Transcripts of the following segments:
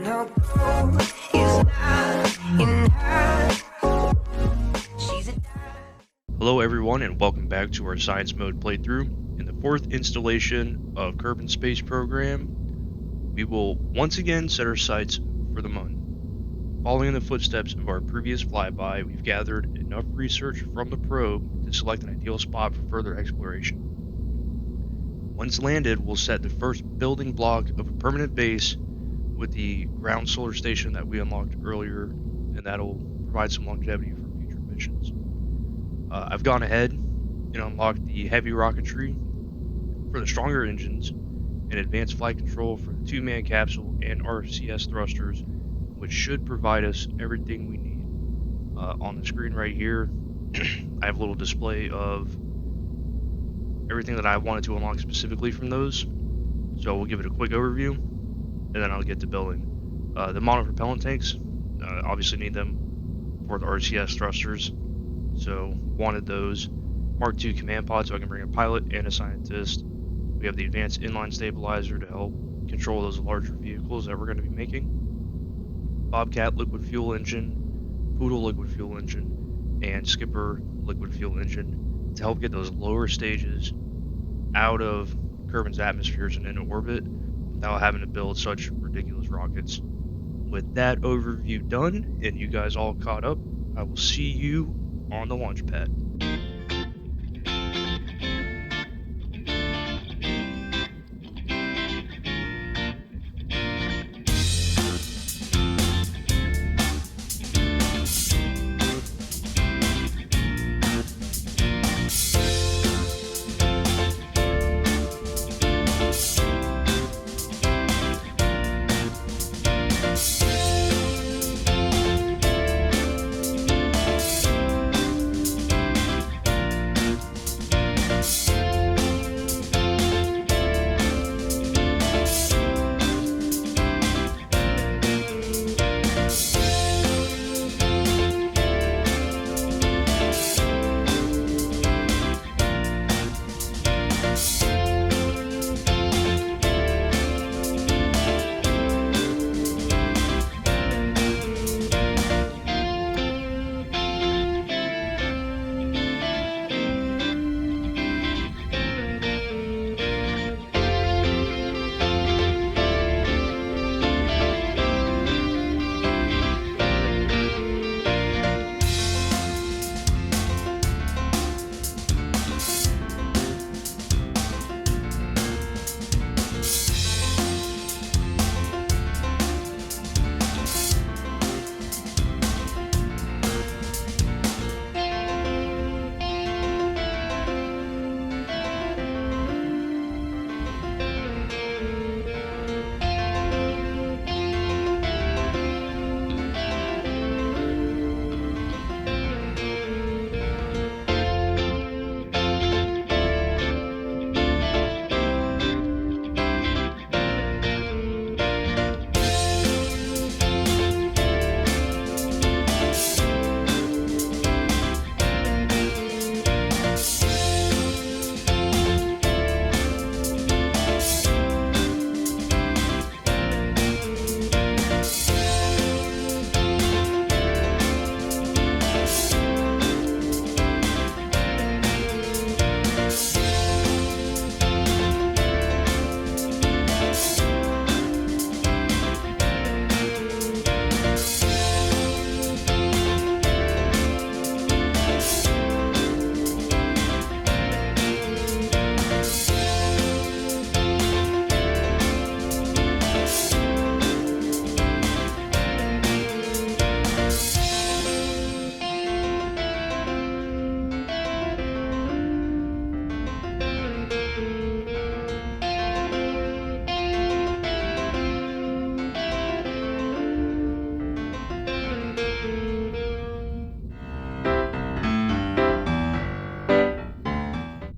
her goal is not in her. She's a Hello everyone and welcome back to our Science Mode playthrough. In the fourth installation of Kerbal Space Program, we will once again set our sights for the moon. Following in the footsteps of our previous flyby, we've gathered enough research from the probe to select an ideal spot for further exploration. Once landed, we'll set the first building block of a permanent base with the ground solar station that we unlocked earlier, and that'll provide some longevity for future missions. I've gone ahead and unlocked the heavy rocketry for the stronger engines and advanced flight control for the two-man capsule and RCS thrusters, which should provide us everything we need. On the screen right here, I have a little display of everything that I wanted to unlock specifically from those. So we'll give it a quick overview, and then I'll get to building. The monopropellant tanks, obviously need them for the RCS thrusters, so wanted those. Mark II command pod so I can bring a pilot and a scientist. We have the advanced inline stabilizer to help control those larger vehicles that we're going to be making. Bobcat liquid fuel engine, Poodle liquid fuel engine, and Skipper liquid fuel engine to help get those lower stages out of Kerbin's atmospheres and into orbit without having to build such ridiculous rockets. With that overview done and you guys all caught up, I will see you on the launch pad.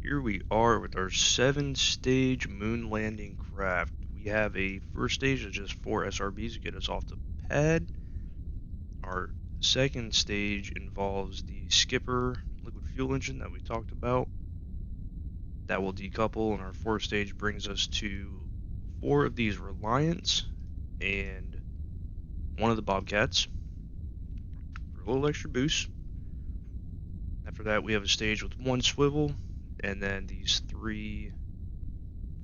Here we are with our 7-stage moon landing craft. We have a first stage of just 4 SRBs to get us off the pad. Our second stage involves the Skipper liquid fuel engine that we talked about. That will decouple, and our fourth stage brings us to 4 of these Reliants and one of the Bobcats for a little extra boost. After that, we have a stage with one swivel, and then these 3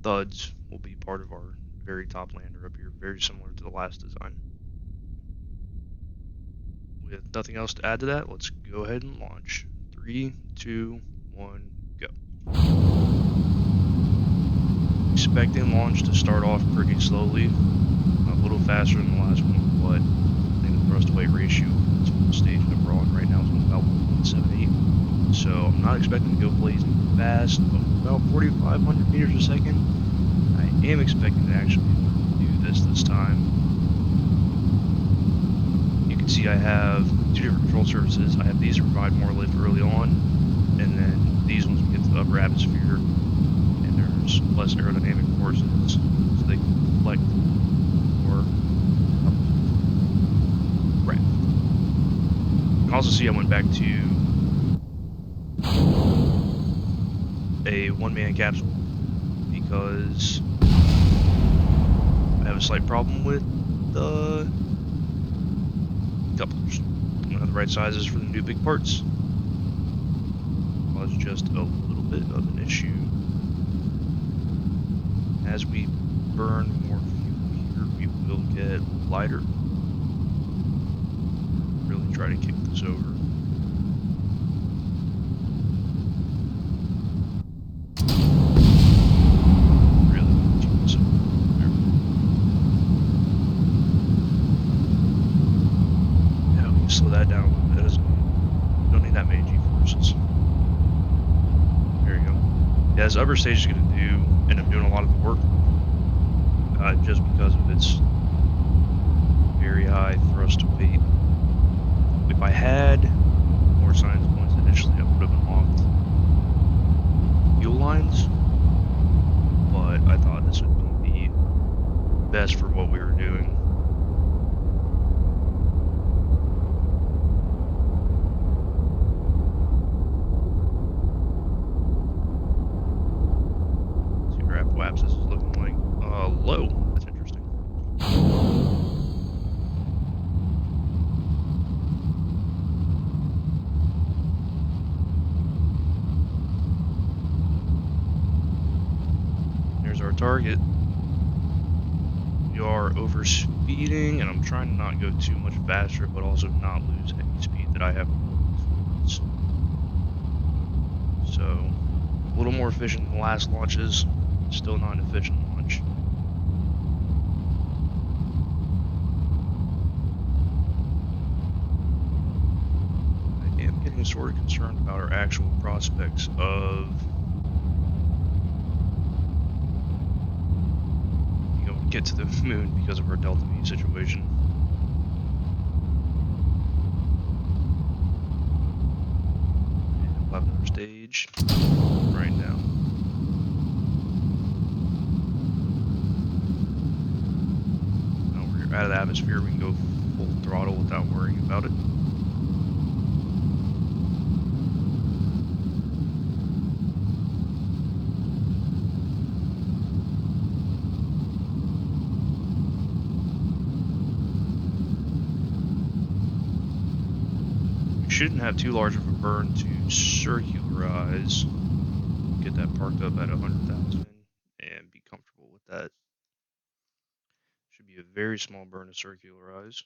thuds will be part of our very top lander up here, very similar to the last design. With nothing else to add to that, let's go ahead and launch. 3, 2, 1, go. Expecting launch to start off pretty slowly, a little faster than the last one, but I think the thrust to weight ratio for this stage that we're on right now is about 1.78. So I'm not expecting to go blazing fast, but about 4,500 meters a second. I am expecting to actually do this time. You can see I have 2 different control surfaces. I have these that provide more lift early on, and then these ones we get to the upper atmosphere, and there's less aerodynamic forces, so they can deflect more. Right. You can also see I went back to a one-man capsule because I have a slight problem with the couplers. I don't have the right sizes for the new big parts. Caused just a little bit of an issue. As we burn more fuel here, we will get lighter. Really try to kick this over. Really kick this over. There. Yeah, we can slow that down a little bit. Don't need that many G-forces. There you go. Yeah, this upper stage is going to end up doing a lot of the work, just because of its very high thrust to weight. If I had more science points initially, I would have unlocked fuel lines, but I thought this would be the best for what we were doing. See where Apoapsis is looking like. Low. That's interesting. There's our target. We are over speeding, and I'm trying to not go too much faster, but also not lose any speed that I have towards. So, a little more efficient than the last launches. Still not an efficient launch. I am getting sort of concerned about our actual prospects of get to the moon because of our Delta V situation. And we'll have another stage right now. Now we're out of the atmosphere, we can go full throttle without worrying about it. Shouldn't have too large of a burn to circularize. Get that parked up at 100,000 and be comfortable with that. Should be a very small burn to circularize.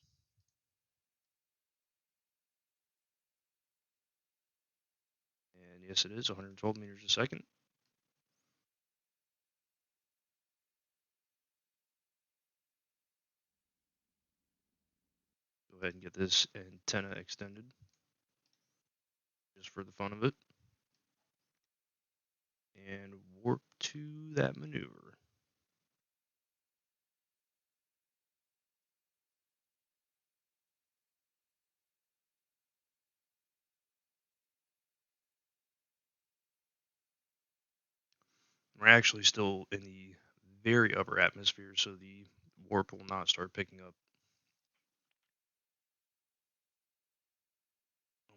And yes, it is 112 meters a second. Go ahead and get this antenna extended just for the fun of it. And warp to that maneuver. We're actually still in the very upper atmosphere, so the warp will not start picking up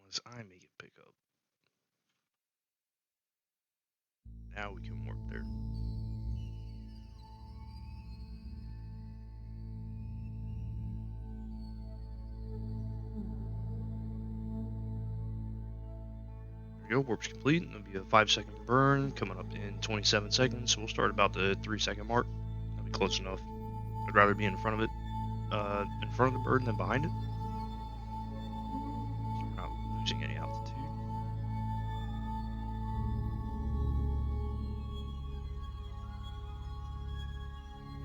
unless I make it pick up. Now we can warp there. go, warp's complete. It'll be a 5-second burn coming up in 27 seconds. So we'll start about the 3-second mark. That'll be close enough. I'd rather be in front of it, in front of the bird than behind it. So we're not losing any altitude.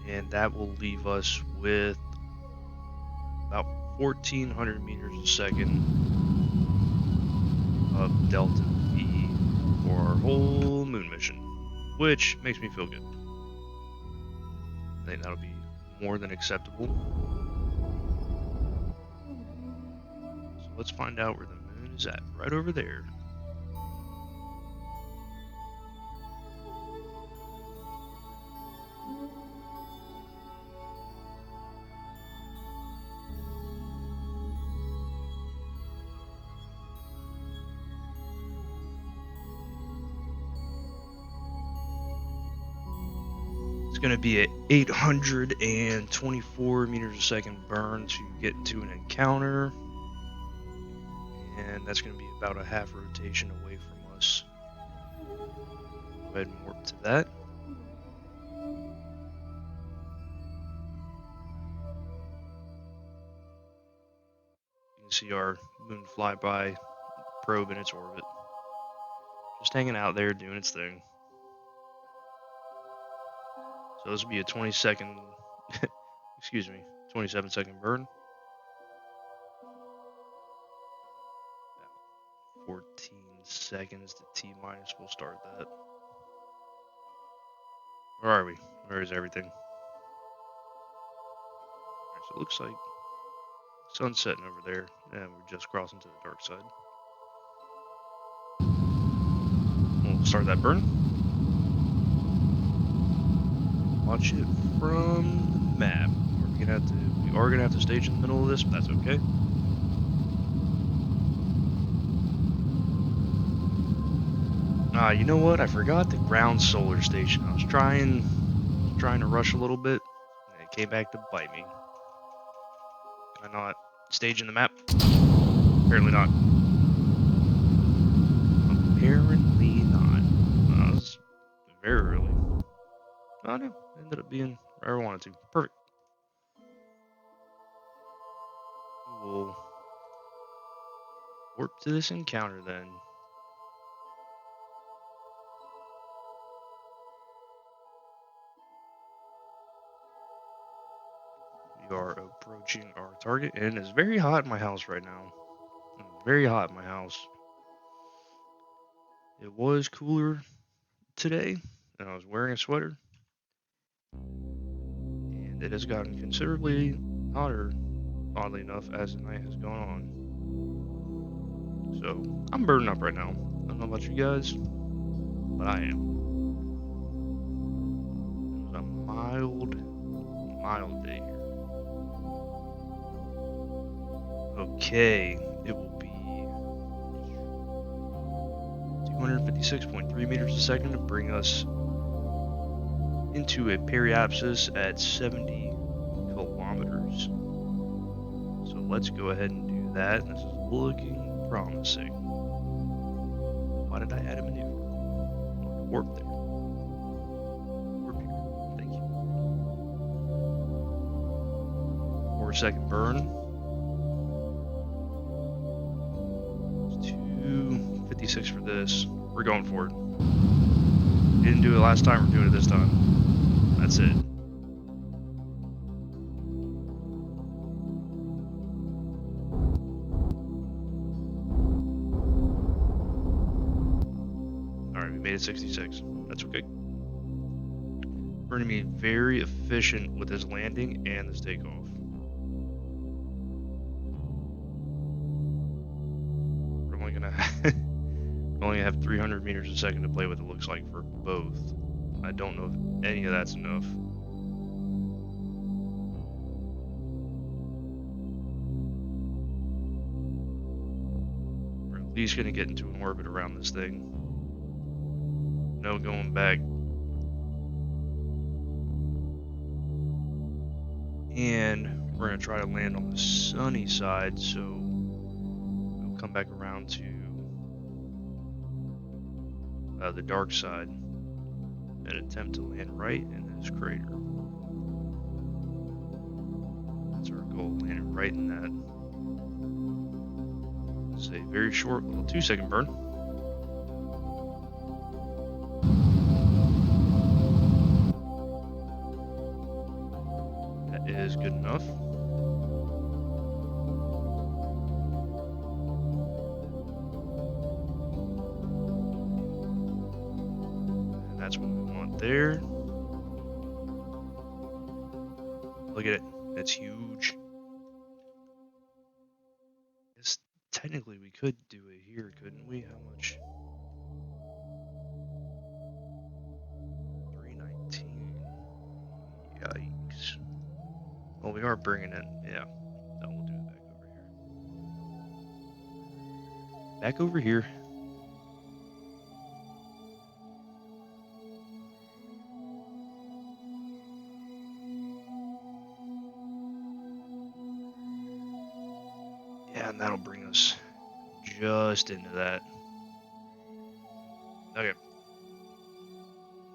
And that will leave us with about 1,400 meters a second of delta V for our whole moon mission, which makes me feel good. I think that'll be more than acceptable. So let's find out where the moon is at, right over there. It's going to be an 824 meters a second burn to get into an encounter. And that's going to be about a half rotation away from us. Go ahead and warp to that. You can see our moon flyby probe in its orbit. Just hanging out there doing its thing. So this will be a 20-second, 27-second burn. About 14 seconds to T minus. We'll start that. Where are we? Where is everything? Alright, so it looks like sun's setting over there, and we're just crossing to the dark side. We'll start that burn. Watch it from the map. We are gonna have to stage in the middle of this, but that's okay. You know what? I forgot the ground solar station. I was trying to rush a little bit, and it came back to bite me. Can I not stage in the map? Apparently not. Apparently not. That was very early. Oh no, it ended up being where I wanted to. Perfect. We'll warp to this encounter then. We are approaching our target, and it's very hot in my house right now. Very hot in my house. It was cooler today, and I was wearing a sweater. And it has gotten considerably hotter, oddly enough, as the night has gone on. So, I'm burning up right now. I don't know about you guys, but I am. It was a mild day here. Okay, it will be 256.3 meters a second to bring us into a periapsis at 70 kilometers. So let's go ahead and do that. This is looking promising. Why did I add a maneuver? Warp there. Warp here. Thank you. 4-second burn. It's 256 for this. We're going for it. Didn't do it last time, we're doing it this time. That's it. Alright, we made it 66. That's okay. We're going to be very efficient with this landing and this takeoff. We're only going to only have 300 meters a second to play with, it looks like, for both. I don't know if any of that's enough. We're at least going to get into an orbit around this thing. No going back. And we're going to try to land on the sunny side, so we'll come back around to the dark side and attempt to land right in this crater. That's our goal, landing right in that. It's a very short little 2-second burn. That is good enough. And that's what we want there. Look at it. It's huge. It's, technically, we could do it here, couldn't we? How much? 319. Yikes. Well, we are bringing it. Yeah. No, we'll do it back over here. Back over here. Yeah, and that'll bring us just into that. Okay.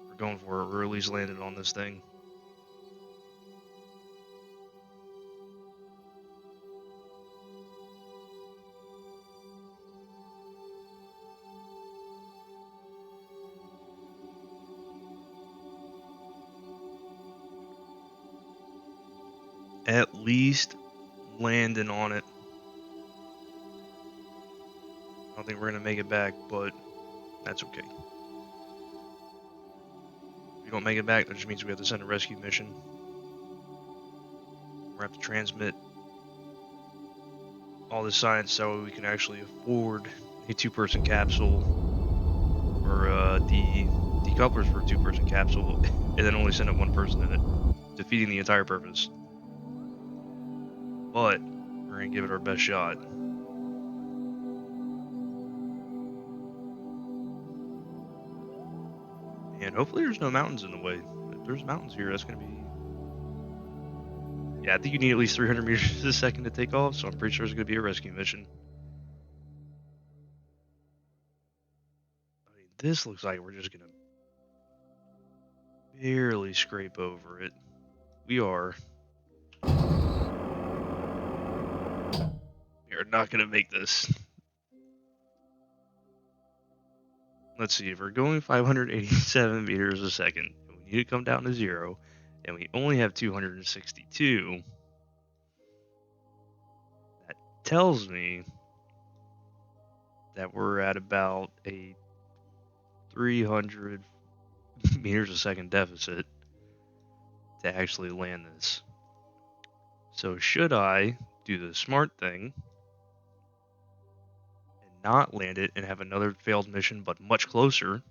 We're going for it. We're at least landed on this thing. At least landing on it. I don't think we're going to make it back, but that's okay. If we don't make it back, that just means we have to send a rescue mission. We're going to have to transmit all this science so we can actually afford a 2-person capsule or the decouplers for a 2-person capsule and then only send up 1 person in it, defeating the entire purpose. But we're going to give it our best shot. And hopefully there's no mountains in the way. If there's mountains here, that's going to be... Yeah, I think you need at least 300 meters a second to take off, so I'm pretty sure it's going to be a rescue mission. I mean, this looks like we're just going to barely scrape over it. We are not going to make this. Let's see, if we're going 587 meters a second, and we need to come down to 0, and we only have 262, that tells me that we're at about a 300 meters a second deficit to actually land this. So should I do the smart thing and not land it and have another failed mission but much closer?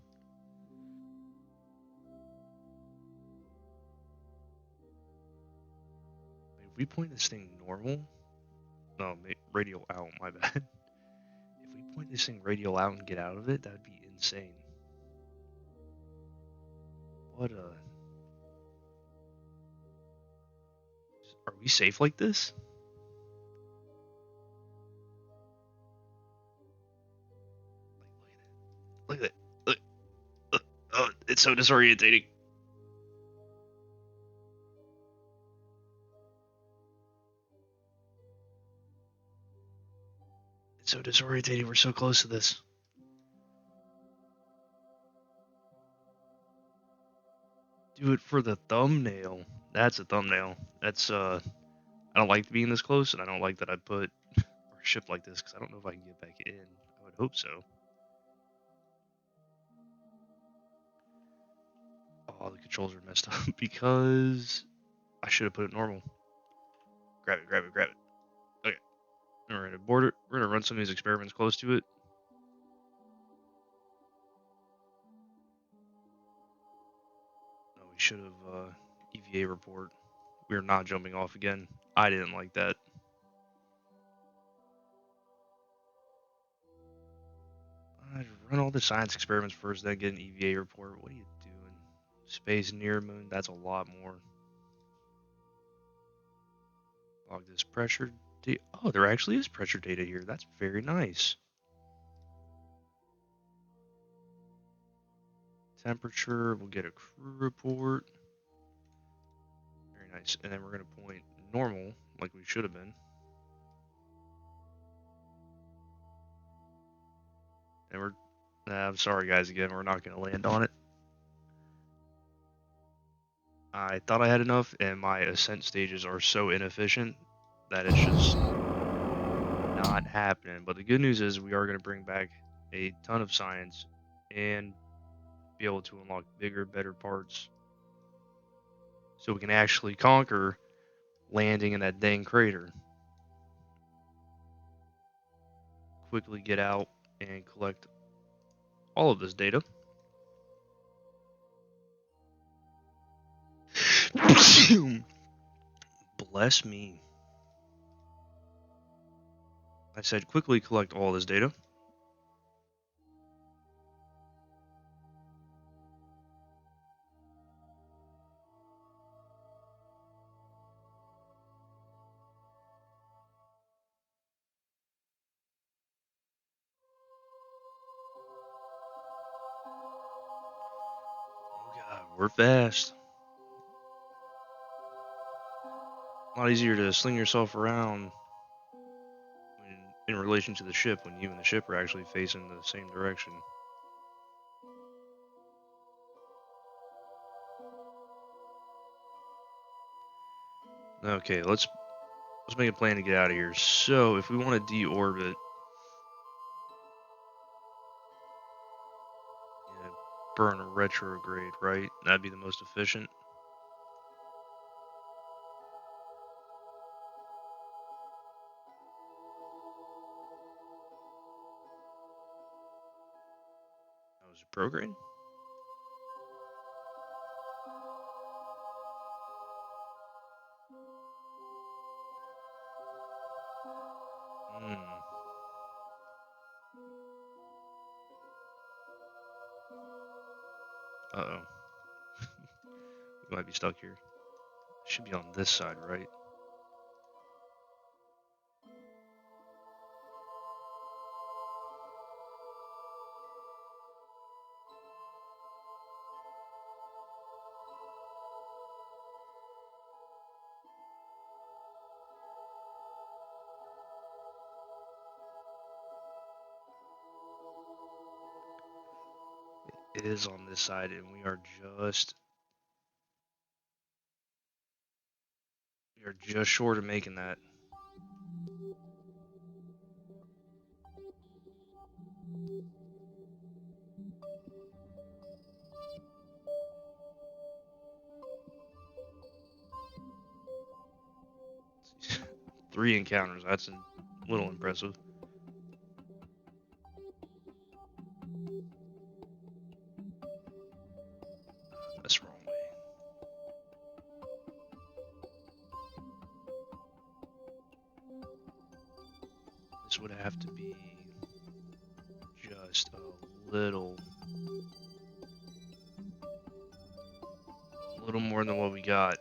If we point this thing normal, no, radial out, my bad. If we point this thing radial out and get out of it, that would be insane. What a... Are we safe like this? Look at it. Look. Oh, it's so disorientating. It's so disorientating. We're so close to this. Do it for the thumbnail. That's a thumbnail. That's I don't like being this close, and I don't like that I put or ship like this because I don't know if I can get back in. I would hope so. Oh, the controls are messed up because I should have put it normal. Grab it, grab it, grab it. Okay. We're gonna board it. We're gonna run some of these experiments close to it. No, we should have EVA report. We're not jumping off again. I didn't like that. I'd run all the science experiments first, then get an EVA report. What are you doing? Space near moon, that's a lot more. Log this pressure data. Oh, there actually is pressure data here. That's very nice. temperature. We'll get a crew report. Very nice. And then we're going to point normal, like we should have been. And I'm sorry guys again, we're not going to land on it. I thought I had enough, and my ascent stages are so inefficient that it's just not happening. But the good news is we are going to bring back a ton of science and be able to unlock bigger, better parts so we can actually conquer landing in that dang crater. Quickly get out and collect all of this data. Bless me. I said quickly collect all this data. Oh god, we're fast. A lot easier to sling yourself around in relation to the ship when you and the ship are actually facing the same direction. Okay, let's make a plan to get out of here. So if we want to deorbit, burn a retrograde, right? That'd be the most efficient. That was a prograde. Uh-oh. We might be stuck here. Should be on this side, right? It is on this side, and we are just short of making that. Three encounters. That's a little impressive. That's the wrong way. This would have to be just a little more than what we got.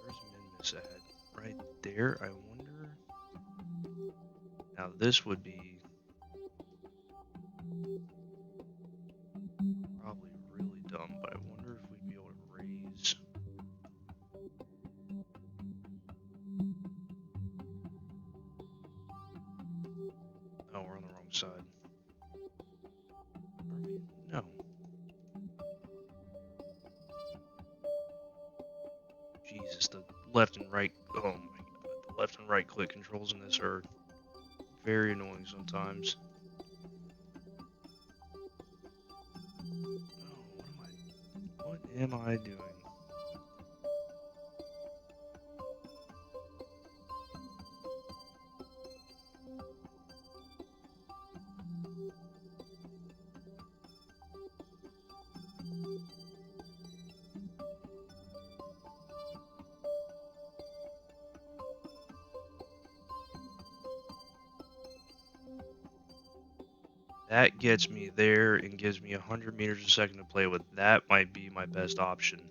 Where's Minmus at? Right there, I wonder. Now this would be probably really dumb, but I wonder if we'd be able to raise. Oh, we're on the wrong side. Are we? No. Jesus, the left and right. Oh my god, the left and right click controls in this are very annoying sometimes. Oh, what am I doing? That gets me there and gives me 100 meters a second to play with. That might be my best option.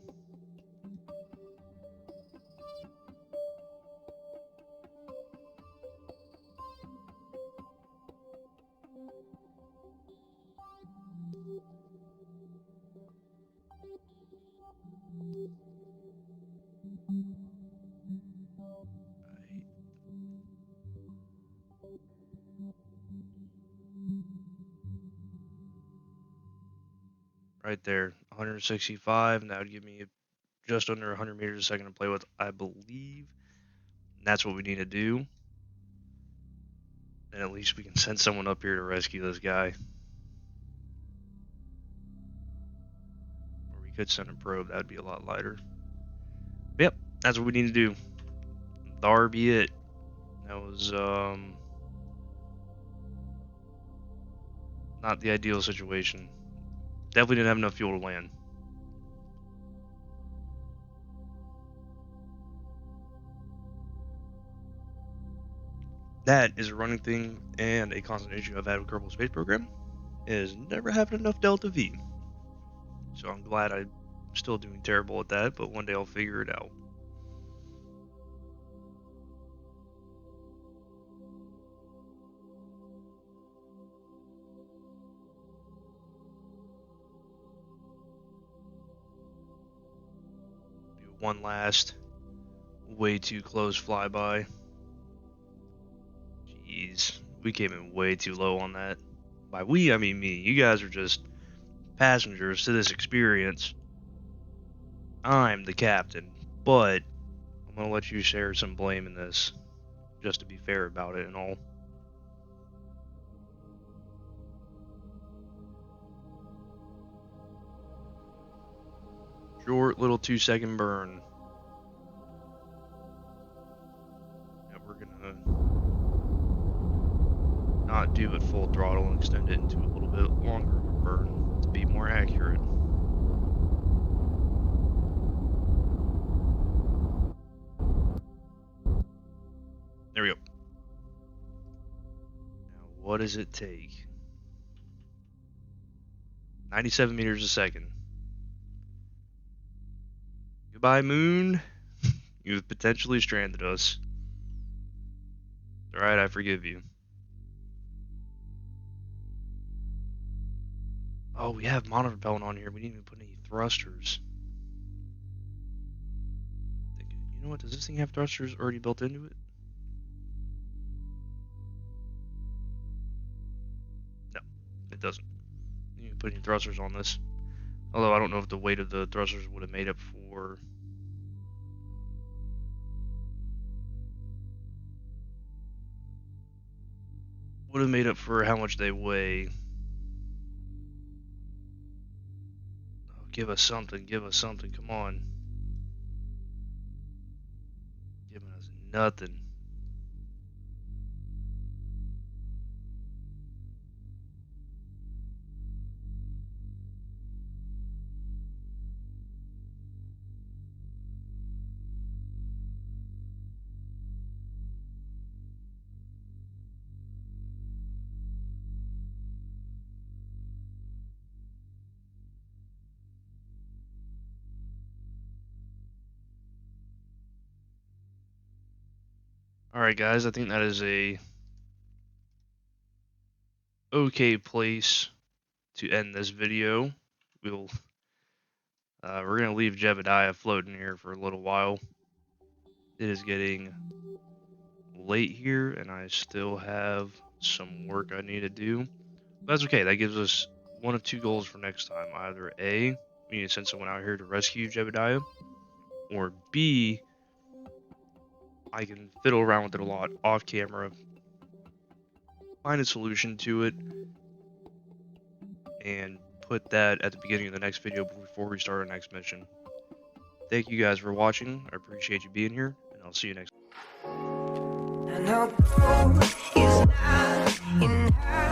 Right there, 165, and that would give me just under 100 meters a second to play with, I believe. And that's what we need to do. And at least we can send someone up here to rescue this guy. Or we could send a probe, that would be a lot lighter. But yep, that's what we need to do. There be it. That was not the ideal situation. Definitely didn't have enough fuel to land. That is a running thing and a constant issue I've had with Kerbal Space Program, is never having enough Delta V. So I'm glad I'm still doing terrible at that, but one day I'll figure it out. Do one last way too close flyby. Jeez, we came in way too low on that. By we, I mean me. You guys are just passengers to this experience. I'm the captain, but I'm gonna let you share some blame in this, just to be fair about it and all. Short little 2-second burn. Yeah, we're gonna not do it full throttle and extend it into a little bit longer burn to be more accurate. There we go. Now, what does it take? 97 meters a second. Goodbye, moon. You've potentially stranded us. Alright, I forgive you. Oh, we have monopropellant on here. We didn't even put any thrusters. You know what? Does this thing have thrusters already built into it? No, it doesn't. You didn't put any thrusters on this. Although I don't know if the weight of the thrusters would have made up for... Would have made up for how much they weigh. Oh, give us something. Give us something. Come on. Giving us nothing. Alright guys, I think that is a okay place to end this video. We're gonna leave Jebediah floating here for a little while. It is getting late here and I still have some work I need to do. But that's okay, that gives us one of two goals for next time. Either A, we need to send someone out here to rescue Jebediah, or B, I can fiddle around with it a lot off camera, find a solution to it, and put that at the beginning of the next video before we start our next mission. Thank you guys for watching. I appreciate you being here, and I'll see you next time. And our goal is not in her.